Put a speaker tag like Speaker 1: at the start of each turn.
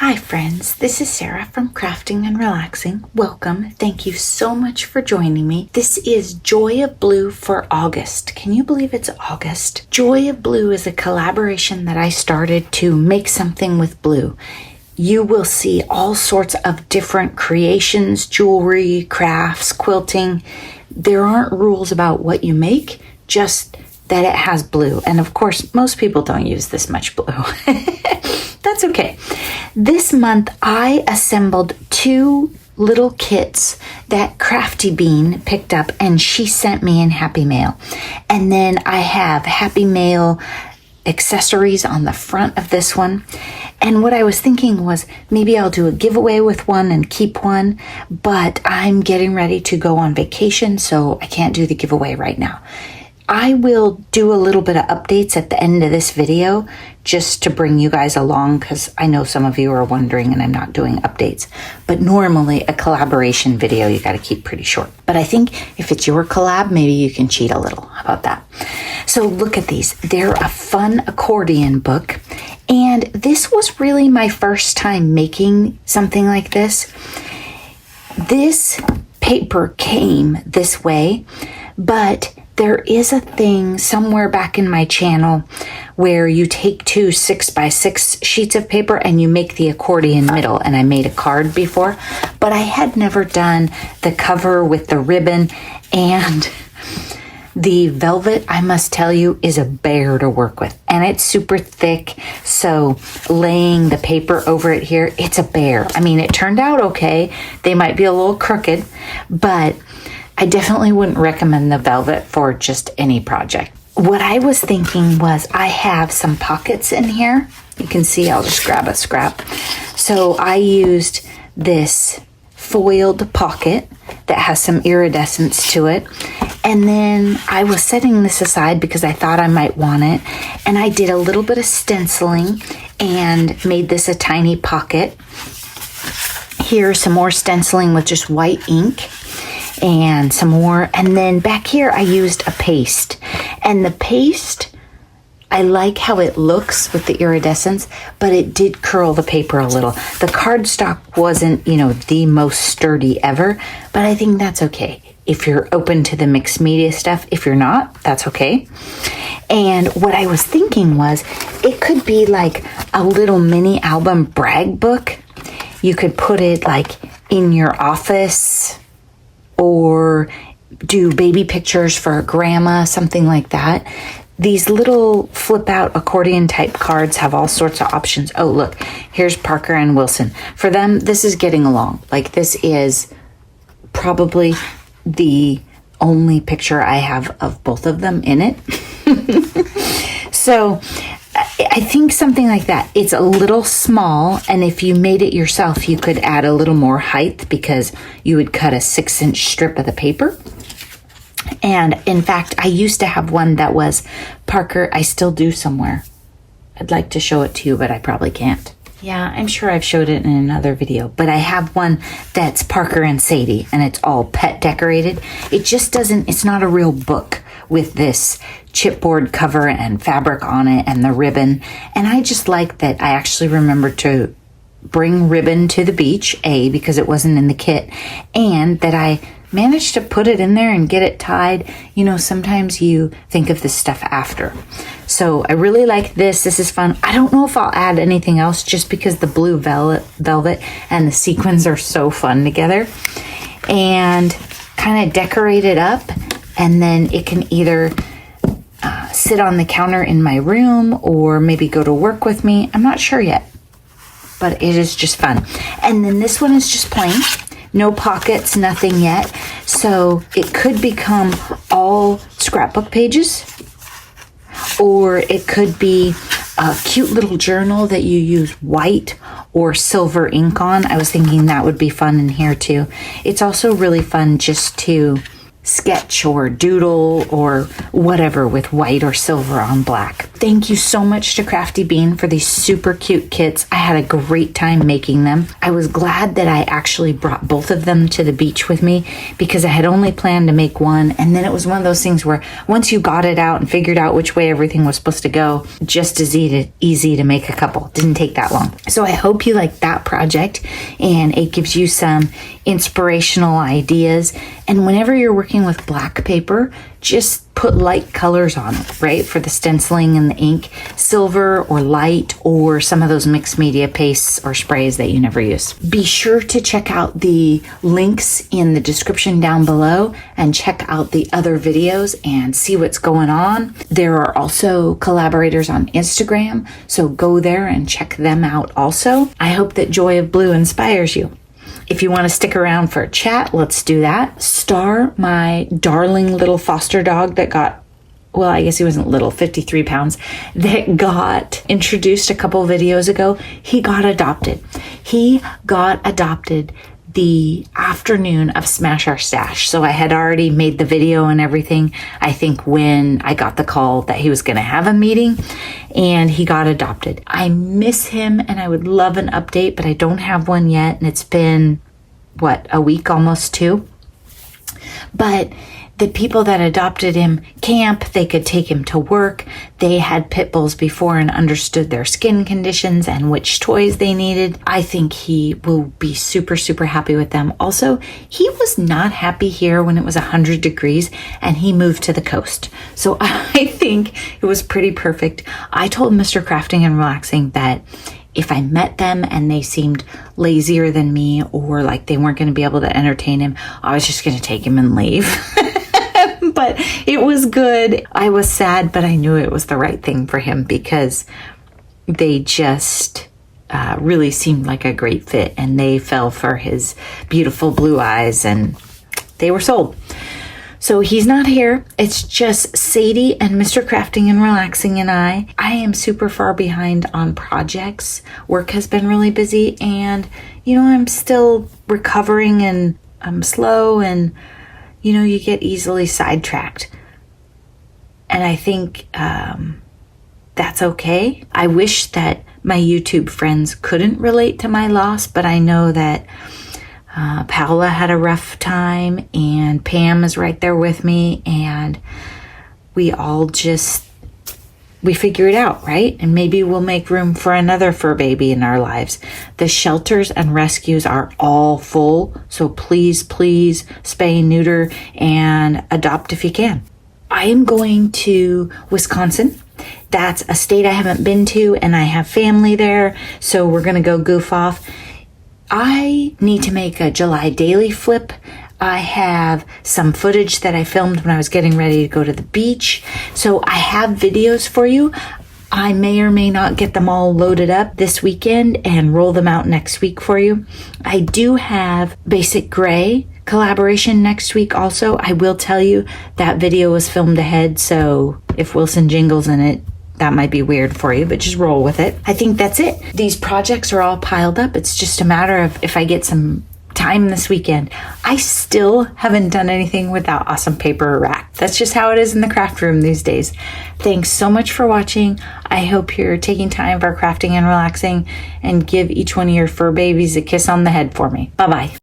Speaker 1: Hi friends, this is Sarah from Crafting and Relaxing. Welcome. Thank you so much for joining me. This is Joy of Blue for August. Can you believe it's August? Joy of Blue is a collaboration that I started to make something with blue. You will see all sorts of different creations, jewelry, crafts, quilting. There aren't rules about what you make, just that it has blue. And of course, most people don't use this much blue. That's okay. This month, I assembled 2 little kits that Crafty Bean picked up and she sent me in Happy Mail. And then I have Happy Mail accessories on the front of this one. And what I was thinking was maybe I'll do a giveaway with one and keep one, but I'm getting ready to go on vacation, so I can't do the giveaway right now. I will do a little bit of updates at the end of this video just to bring you guys along because I know some of you are wondering and I'm not doing updates. But normally a collaboration video you got to keep pretty short. But I think if it's your collab, maybe you can cheat a little. How about that? So look at these. They're a fun accordion book. And this was really my first time making something like this. This paper came this way, but there is a thing somewhere back in my channel where you take 2 6x6 sheets of paper and you make the accordion middle, and I made a card before, but I had never done the cover with the ribbon, and the velvet, I must tell you, is a bear to work with, and it's super thick, so laying the paper over it here, it's a bear. I mean, it turned out okay. They might be a little crooked, but I definitely wouldn't recommend the velvet for just any project. What I was thinking was I have some pockets in here. You can see I'll just grab a scrap. So I used this foiled pocket that has some iridescence to it. And then I was setting this aside because I thought I might want it. And I did a little bit of stenciling and made this a tiny pocket. Here's some more stenciling with just white ink. And some more. And then back here, I used a paste. And the paste, I like how it looks with the iridescence, but it did curl the paper a little. The cardstock wasn't, the most sturdy ever, but I think that's okay. If you're open to the mixed media stuff, if you're not, that's okay. And what I was thinking was, it could be like a little mini album brag book. You could put it like in your office, or do baby pictures for a grandma, something like that. These little flip out accordion type cards have all sorts of options. Oh, look, here's Parker and Wilson. For them, this is getting along. Like, this is probably the only picture I have of both of them in it. So I think something like that. It's a little small, and if you made it yourself, you could add a little more height because you would cut a 6-inch strip of the paper. And in fact, I used to have one that was Parker. I still do somewhere. I'd like to show it to you, but I probably can't. Yeah, I'm sure I've showed it in another video, but I have one that's Parker and Sadie, and it's all pet decorated. It just doesn't, it's not a real book with this chipboard cover and fabric on it and the ribbon. And I just like that I actually remembered to bring ribbon to the beach, because it wasn't in the kit, and that I managed to put it in there and get it tied. Sometimes you think of this stuff after. So I really like this. This is fun. I don't know if I'll add anything else just because the blue velvet and the sequins are so fun together. And kind of decorate it up, and then it can either sit on the counter in my room or maybe go to work with me. I'm not sure yet, but it is just fun. And then this one is just plain. No pockets, nothing yet. So it could become all scrapbook pages, or it could be a cute little journal that you use white or silver ink on. I was thinking that would be fun in here too. It's also really fun just to sketch or doodle or whatever with white or silver on black. Thank you so much to Crafty Bean for these super cute kits. I had a great time making them. I was glad that I actually brought both of them to the beach with me because I had only planned to make one, and then it was one of those things where once you got it out and figured out which way everything was supposed to go, just as easy to make a couple. Didn't take that long. So I hope you like that project and it gives you some inspirational ideas. And whenever you're working with black paper, just put light colors on it, right? For the stenciling and the ink, silver or light or some of those mixed media pastes or sprays that you never use. Be sure to check out the links in the description down below and check out the other videos and see what's going on. There are also collaborators on Instagram, so go there and check them out also. I hope that Joy of Blue inspires you. If you want to stick around for a chat, let's do that. Star, my darling little foster dog that got, well, I guess he wasn't little, 53 pounds, that got introduced a couple videos ago. He got adopted. He got adopted the afternoon of Smash Our Stash. So I had already made the video and everything, I think, when I got the call that he was going to have a meeting, and he got adopted. I miss him and I would love an update, but I don't have one yet. And it's been, a week almost, 2. But the people that adopted him camp, they could take him to work. They had pit bulls before and understood their skin conditions and which toys they needed. I think he will be super, super happy with them. Also, he was not happy here when it was 100 degrees and he moved to the coast. So I think it was pretty perfect. I told Mr. Crafting and Relaxing that if I met them and they seemed lazier than me or like they weren't going to be able to entertain him, I was just going to take him and leave. But it was good. I was sad, but I knew it was the right thing for him because they just really seemed like a great fit, and they fell for his beautiful blue eyes and they were sold. So he's not here. It's just Sadie and Mr. Crafting and Relaxing and I. I am super far behind on projects. Work has been really busy and, I'm still recovering and I'm slow and, you get easily sidetracked. And I think that's okay. I wish that my YouTube friends couldn't relate to my loss, but I know that Paola had a rough time and Pam is right there with me, and we all we figure it out, right? And maybe we'll make room for another fur baby in our lives. The shelters and rescues are all full, so please, please spay, neuter, and adopt if you can. I am going to Wisconsin. That's a state I haven't been to, and I have family there, so we're going to go goof off. I need to make a July daily flip. I have some footage that I filmed when I was getting ready to go to the beach. So I have videos for you. I may or may not get them all loaded up this weekend and roll them out next week for you. I do have Basic Gray collaboration next week also. I will tell you that video was filmed ahead, so if Wilson jingles in it, that might be weird for you, but just roll with it. I think that's it. These projects are all piled up. It's just a matter of if I get some time this weekend. I still haven't done anything with that awesome paper rack. That's just how it is in the craft room these days. Thanks so much for watching. I hope you're taking time for crafting and relaxing, and give each one of your fur babies a kiss on the head for me. Bye-bye.